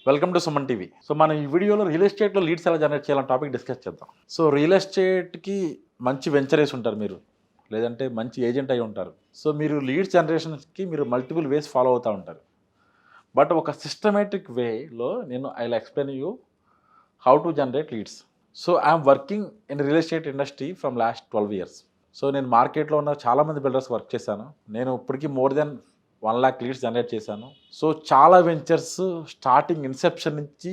Welcome to Suman TV. So మనం ఈ వీడియోలో రియల్ ఎస్టేట్లో లీడ్స్ ఎలా జనరేట్ చేయాలని టాపిక్ డిస్కస్ చేద్దాం. సో రియల్ ఎస్టేట్కి మంచి వెంచర్ వేసి ఉంటారు మీరు, లేదంటే మంచి ఏజెంట్ అయి ఉంటారు. సో మీరు లీడ్స్ జనరేషన్కి మీరు మల్టిపుల్ వేస్ ఫాలో అవుతూ ఉంటారు. బట్ ఒక సిస్టమేటిక్ వేలో నేను I will explain you how to generate leads. So I'm working in real estate industry from last 12 years. So నేను మార్కెట్లో ఉన్న చాలామంది బిల్డర్స్ వర్క్ చేశాను. నేను ఇప్పటికీ more than 1 lakh leads generate చేశాను. సో చాలా వెంచర్స్ స్టార్టింగ్ ఇన్సెప్షన్ నుంచి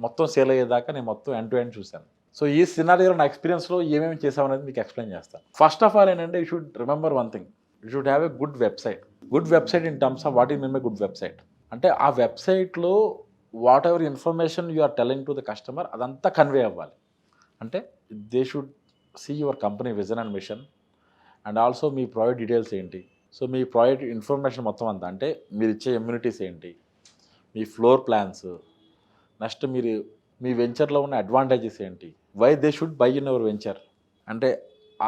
మొత్తం సేల్ అయ్యేదాకా నేను మొత్తం ఎండ్ టు ఎండ్ చూశాను. సో ఈ సినారియోలో నా ఎక్స్పీరియన్స్లో ఏమేమి చేసామనేది మీకు ఎక్స్ప్లెయిన్ చేస్తాను. ఫస్ట్ ఆఫ్ ఆల్ ఏంటంటే you should remember one thing, you should have a good website. Good website in terms of what is mean by good website అంటే ఆ వెబ్సైట్లో whatever information you are telling to the customer అదంతా convey అవ్వాలి. అంటే they should see your company vision and mission and also మీ product details ఏంటి. So మీ project information మొత్తం అంతా అంటే మీరు ఇచ్చే ఇమ్యూనిటీస్ ఏంటి, మీ ఫ్లోర్ ప్లాన్స్, నెక్స్ట్ మీరు మీ వెంచర్లో ఉన్న అడ్వాంటేజెస్ ఏంటి, why they should buy in our venture అంటే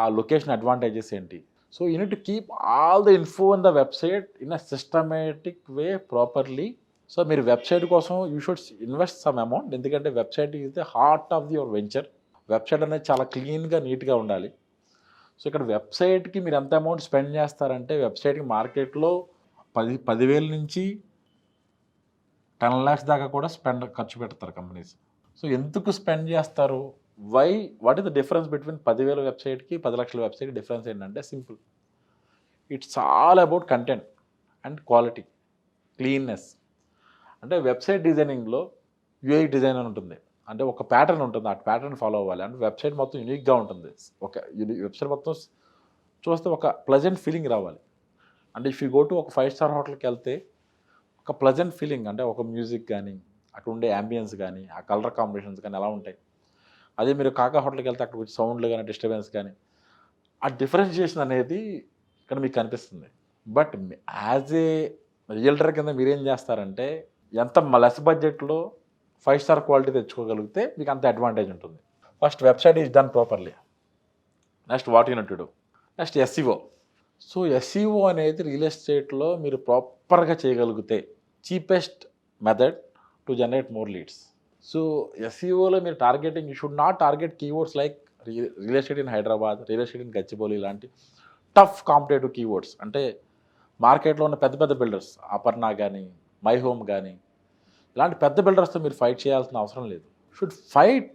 ఆ లొకేషన్ అడ్వాంటేజెస్ ఏంటి. So you need to keep all the info in the website in a systematic way properly. సో మీరు వెబ్సైట్ కోసం you should invest some amount, ఎందుకంటే website is the heart of your venture. Website అనేది చాలా క్లీన్గా నీట్గా ఉండాలి. సో ఇక్కడ వెబ్సైట్కి మీరు ఎంత అమౌంట్ స్పెండ్ చేస్తారంటే వెబ్సైట్కి మార్కెట్లో 10,000 నుంచి 10 lakhs దాకా కూడా ఖర్చు పెడతారు కంపెనీస్. సో ఎందుకు స్పెండ్ చేస్తారు, what is the difference between 10,000 వెబ్సైట్కి 10 లక్షల వెబ్సైట్కి డిఫరెన్స్ ఏంటంటే simple, it's all about content and quality, cleanness. అంటే వెబ్సైట్ డిజైనింగ్లో యూఐ డిజైన్ అని ఉంటుంది, అంటే ఒక ప్యాటర్న్ ఉంటుంది, ఆ ప్యాటర్న్ ఫాలో అవ్వాలి. అంటే వెబ్సైట్ మొత్తం యూనిక్గా ఉంటుంది. ఒక వెబ్సైట్ మొత్తం చూస్తే ఒక ప్లెజెంట్ ఫీలింగ్ రావాలి. అంటే ఇఫ్ యూ గో టు ఒక 5-star హోటల్కి వెళ్తే ఒక ప్లెజెంట్ ఫీలింగ్ అంటే ఒక మ్యూజిక్ కానీ అక్కడ ఉండే యాంబియన్స్ కానీ ఆ కలర్ కాంబినేషన్స్ కానీ ఎలా ఉంటాయి. అదే మీరు కాకా హోటల్కి వెళ్తే అక్కడ వచ్చి సౌండ్లు కానీ డిస్టర్బెన్స్ కానీ ఆ డిఫరెన్షియేషన్ అనేది ఇక్కడ మీకు కనిపిస్తుంది. బట్ యాజ్ ఏ రియల్టర్ కింద మీరేం చేస్తారంటే ఎంత లెస్ బడ్జెట్లో 5-star క్వాలిటీ తెచ్చుకోగలిగితే మీకు అంత అడ్వాంటేజ్ ఉంటుంది. First website is done properly. Next what you need to do. Next SEO. So SEO అనేది రియల్ ఎస్టేట్లో మీరు ప్రాపర్గా చేయగలిగితే cheapest method to generate more leads. So ఎస్ఈఓలో మీరు targeting you should not target keywords like real estate in Hyderabad, real estate in Gachibowli లాంటి tough competitive keywords. అంటే మార్కెట్లో ఉన్న పెద్ద పెద్ద బిల్డర్స్ అపర్ణ కానీ మై హోమ్ కానీ ఇలాంటి పెద్ద బిల్డర్స్తో మీరు ఫైట్ చేయాల్సిన అవసరం లేదు. Should fight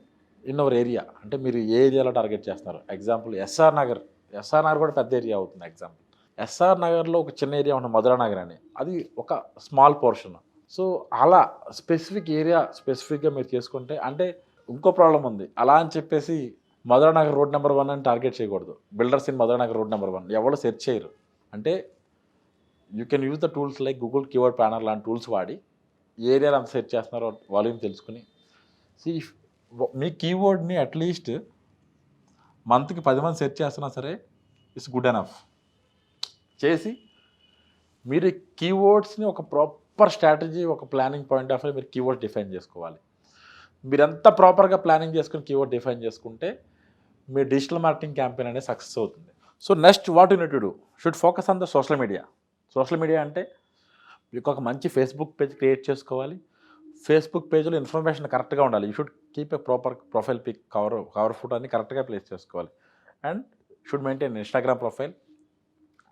in our area. అంటే మీరు ఏ ఏరియాలో టార్గెట్ చేస్తున్నారు. ఎగ్జాంపుల్ ఎస్ఆర్ నగర్ కూడా పెద్ద ఏరియా అవుతుంది. ఎగ్జాంపుల్ ఎస్ఆర్ నగర్లో ఒక చిన్న ఏరియా ఉంటుంది మధురా నగర్ అని, అది ఒక స్మాల్ పోర్షన్. సో అలా స్పెసిఫిక్ ఏరియా స్పెసిఫిక్గా మీరు చేసుకుంటే, అంటే ఇంకో ప్రాబ్లం ఉంది, అలా అని చెప్పేసి మధురా నగర్ రోడ్ నెంబర్ 1 అని టార్గెట్ చేయకూడదు. Builders in Madhura Nagar road number 1 ఎవరు సెర్చ్ చేయరు. అంటే you can use the tools like Google keyword planner లాంటి టూల్స్ వాడి ఏరియాలో అంత సెర్చ్ చేస్తున్నారో వాల్యూమ్ తెలుసుకుని మీ కీవర్డ్ని అట్లీస్ట్ మంత్కి 10 మంది సెర్చ్ చేస్తున్నా సరే ఇట్స్ గుడ్ ఎనఫ్ చేసి మీరు కీవర్డ్స్ని ఒక ప్రాపర్ స్ట్రాటజీ, ఒక ప్లానింగ్ పాయింట్ ఆఫ్ వ్యూ మీరు కీవర్డ్ డిఫైన్ చేసుకోవాలి. మీరు ఎంత ప్రాపర్గా ప్లానింగ్ చేసుకుని కీవర్డ్ డిఫైన్ చేసుకుంటే మీ డిజిటల్ మార్కెటింగ్ క్యాంపెయిన్ అనేది సక్సెస్ అవుతుంది. So next what you need to do, should focus on the social media. Social media అంటే మీకు ఒక మంచి ఫేస్బుక్ పేజ్ క్రియేట్ చేసుకోవాలి. ఫేస్బుక్ పేజ్లో ఇన్ఫర్మేషన్ కరెక్ట్గా ఉండాలి. You should keep a proper profile pic, cover photo అన్ని కరెక్ట్గా ప్లేస్ చేసుకోవాలి. And should maintain Instagram profile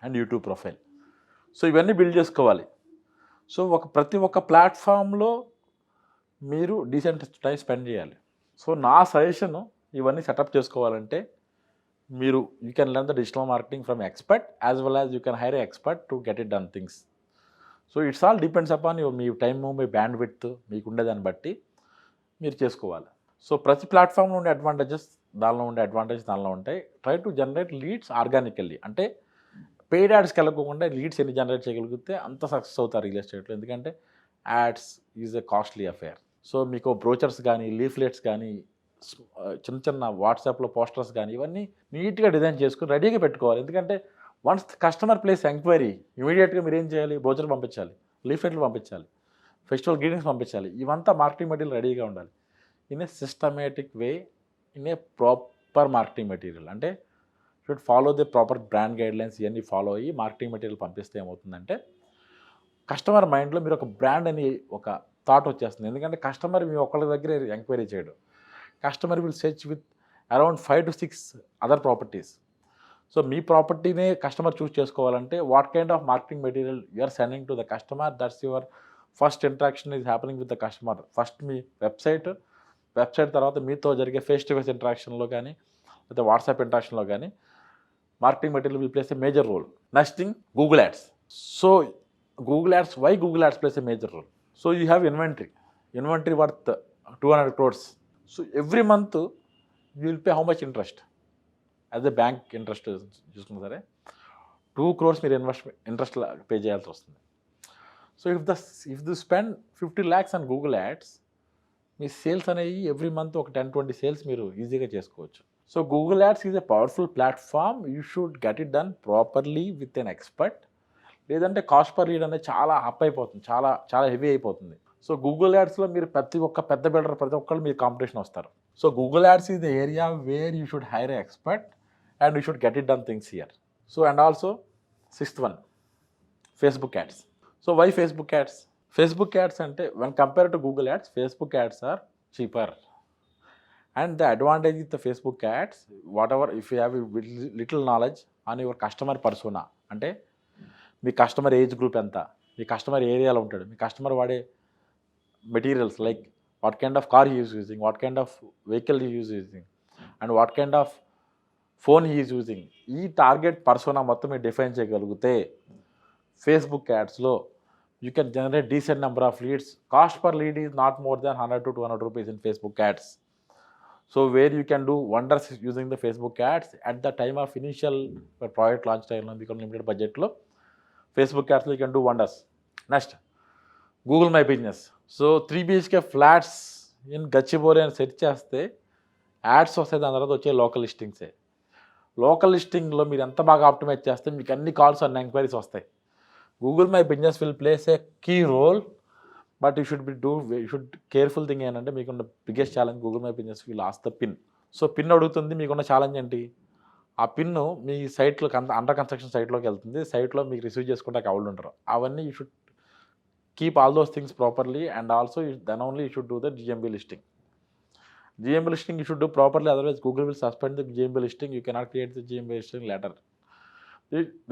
and YouTube profile. So ఇవన్నీ బిల్డ్ చేసుకోవాలి. సో ప్రతి ఒక్క ప్లాట్ఫామ్లో మీరు డీసెంట్ టైం స్పెండ్ చేయాలి. సో నా సజెషన్ ఇవన్నీ సెటప్ చేసుకోవాలంటే మీరు you can learn the digital marketing from expert as well as you can hire a expert to get it done things. So it's all depends upon మీ time, మీ bandwidth, మీకు ఉండేదాన్ని బట్టి మీరు చేసుకోవాలి. సో ప్రతి ప్లాట్ఫామ్లో ఉండే అడ్వాంటేజెస్ దానిలో ఉంటాయి. Try to generate leads organically. అంటే పెయిడ్ యాడ్స్కి వెళ్ళకోకుండా లీడ్స్ ఎన్ని జనరేట్ చేయగలిగితే అంత సక్సెస్ అవుతారు రియల్ ఎస్టేట్లో. ఎందుకంటే ads is a costly affair. So మీకు బ్రోచర్స్ కానీ, లీఫ్లెట్స్ కానీ, చిన్న వాట్సాప్లో పోస్టర్స్ కానీ ఇవన్నీ నీట్గా డిజైన్ చేసుకుని రెడీగా పెట్టుకోవాలి. ఎందుకంటే వన్స్ కస్టమర్ ప్లేస్ ఎంక్వైరీ ఇమీడియట్గా మీరు ఏం చేయాలి, బ్రోచర్ పంపించాలి, లీఫ్లెట్లు పంపించాలి, ఫెస్టివల్ గ్రీటింగ్స్ పంపించాలి. ఇవంతా మార్కెటింగ్ మెటీరియల్ రెడీగా ఉండాలి in a systematic way, in a proper marketing material. అంటే should follow the proper brand guidelines. ఇవన్నీ ఫాలో అయ్యి మార్కెటింగ్ మెటీరియల్ పంపిస్తే ఏమవుతుందంటే కస్టమర్ మైండ్లో మీరు ఒక బ్రాండ్ అని ఒక థాట్ వచ్చేస్తుంది. ఎందుకంటే కస్టమర్ మీ ఒక్కళ్ళ దగ్గర ఎంక్వైరీ చేయడు. Customer will search with around 5 to 6 other properties. So మీ ప్రాపర్టీనే కస్టమర్ చూస్ చేసుకోవాలంటే what kind of marketing material you are sending to the customer, that's your first interaction is happening with the customer. First మీ website తర్వాత మీతో జరిగే face to face ఇంటరాక్షన్లో కానీ లేదా WhatsApp ఇంటరాక్షన్లో కానీ marketing material will plays a major role. Next thing, Google ads. So Google ads, why Google ads plays a major role? So you have inventory worth 200 crores. So every month you will pay how much interest? As a bank interest చూసుకున్నా సరే 2 crores మీరు interest pay చేయాల్సి వస్తుంది. So if the spend 50 lakhs on Google ads, మీ sales అనేవి every month ఒక 10-20 sales మీరు ఈజీగా చేసుకోవచ్చు. So Google ads is a powerful platform. You should get it done properly with an expert. లేదంటే కాస్ట్ పర్ లీడ్ అనేది చాలా up అయిపోతుంది, చాలా హెవీ అయిపోతుంది. సో గూగుల్ యాడ్స్లో మీరు ప్రతి ఒక్కళ్ళు మీరు కాంపిటీషన్ వస్తారు. So Google ads is the area where you should hire a expert and you should get it done things here. So and also 6th one, Facebook ads. So why Facebook ads? Facebook ads అంటే when compared to Google ads, Facebook ads are cheaper. And the advantage with the Facebook ads, whatever, if you have a little knowledge on your customer persona, అంటే మీ customer age group ఎంత, మీ customer ఏరియాలో ఉంటాడు, మీ customer వాడే materials like what kind of car he is using, what kind of vehicle he is using and what kind of phone he is using, ఈ target persona మొత్తం మీరు define చేయగలిగితే Facebook యాడ్స్లో you can generate decent number of leads. Cost per lead is not more than 100 to 200 rupees in Facebook ads. So where you can do wonders using the Facebook ads at the time of initial product launch time, because limited budget lo Facebook ads you can do wonders. Next, Google My Business. So 3 BHK flats in Gachibowli and search చేస్తే ads వస్తాయి. దాని తర్వాత వచ్చే local లిస్టింగ్సే. Local లిస్టింగ్లో మీరు ఎంత బాగా optimise చేస్తే మీకు అన్ని కాల్స్ అండ్ ఎంక్వైరీస్ వస్తాయి. Google My Business will place a key role, but you should careful thing ఏంటంటే మీకున్న biggest challenge Google My Business will ask the PIN. So pin అడుగుతుంది. మీకున్న ఛాలెంజ్ ఏంటి? ఆ పిన్ మీ సైట్లో అండర్ కన్స్ట్రక్షన్ సైట్లోకి వెళ్తుంది. సైట్లో మీకు రిసీవ్ చేసుకుంటే ఎవరు ఉంటారు. అవన్నీ you should keep all those things properly and also then only you should do the GMB listing. GMB listing you should do properly, otherwise Google will suspend the GMB listing. You cannot create the GMB listing later.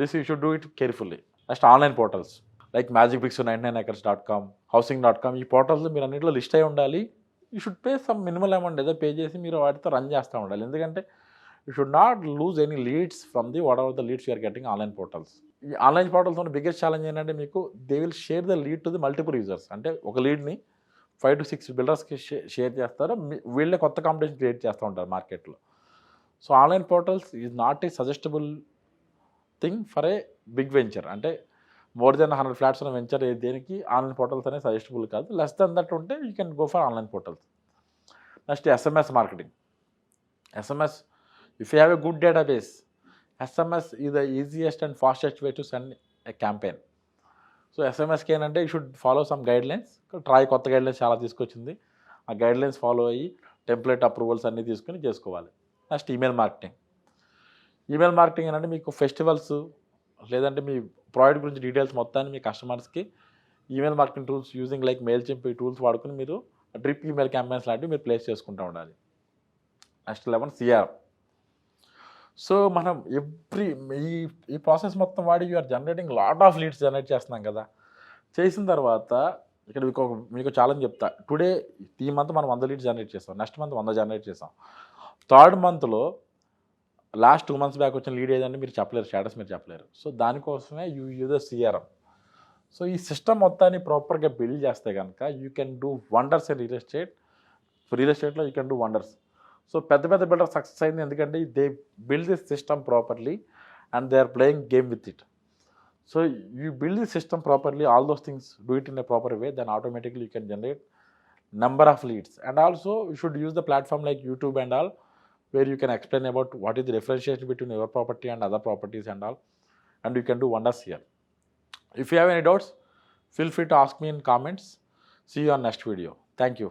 This you should do it carefully. Next online portals like Magicbricks, 99acres.com, housing.com, ఈ portals మీరు అన్నింటిలో list అయి ఉండాలి. You should pay some minimal amount ఏదో pay చేసి మీరు వాటితో run చేస్తూ ఉండాలి. ఎందుకంటే you should not lose any leads from the whatever the leads you're getting online portals. ఈ ఆన్లైన్ పోర్టల్స్ ఉన్న బిగ్గెస్ట్ ఛాలెంజ్ ఏంటంటే మీకు they will share the lead to the multiple users. అంటే ఒక లీడ్ని 5 to 6 బిల్డర్స్కి షేర్ చేస్తారు. వీళ్ళే కొత్త competition create చేస్తూ ఉంటారు మార్కెట్లో. So online portals is not a suggestable thing for a big venture. అంటే మోర్ దెన్ 100 ఫ్లాట్స్ ఉన్న వెంచర్ దేనికి ఆన్లైన్ పోర్టల్స్ అనేది సజెస్టబుల్ కాదు. లెస్ దెన్ దట్ ఉంటే you can go for online portals. Next SMS marketing. SMS, if you have a good database, SMS is the easiest and fastest way to send a campaign. So SMSకి ఏంటంటే you should follow some guidelines. Try కొత్త guidelines చాలా తీసుకొచ్చింది. ఆ guidelines follow అయ్యి template approvals అన్నీ తీసుకుని చేసుకోవాలి. Next email marketing. Email marketing ఏంటంటే మీకు ఫెస్టివల్స్ లేదంటే మీ ప్రోడక్ట్ గురించి డీటెయిల్స్ మొత్తాన్ని మీ కస్టమర్స్కి email marketing tools using like Mailchimp ఈ టూల్స్ వాడుకుని మీరు డ్రిప్ ఈమెయిల్ క్యాంపెయిన్స్ లాంటివి మీరు ప్లేస్ చేసుకుంటూ ఉండాలి. Next 11 CRM. సో మనం ఈ ప్రాసెస్ మొత్తం వాడి you're generating lot of leads generate చేస్తున్నాం కదా. చేసిన తర్వాత ఇక్కడ మీకు ఛాలెంజ్ చెప్తా. టుడే ఈ మంత్ మనం 100 లీడ్స్ జనరేట్ చేస్తాం. నెక్స్ట్ మంత్ 100 జనరేట్ చేస్తాం. 3rd monthలో లాస్ట్ 2 months బ్యాక్ వచ్చిన లీడ్ ఏదంటే మీరు చెప్పలేరు, స్టేటస్ మీరు చెప్పలేరు. సో దానికోసమే you use the CRM. So ఈ సిస్టమ్ మొత్తాన్ని ప్రాపర్గా బిల్డ్ చేస్తే కనుక you can do wonders in real ఎస్టేట్లో you can do wonders. So పెద్ద బిల్డర్ సక్సెస్ అయింది ఎందుకంటే they build this system properly and they are playing game with it. So you build the system properly, all those things do it in a proper way, then automatically you can generate number of leads. And also you should use the platform like YouTube and all, where you can explain about what is the differentiation between your property and other properties and all, and you can do wonders here. If you have any doubts, feel free to ask me in comments. See you on next video. Thank you.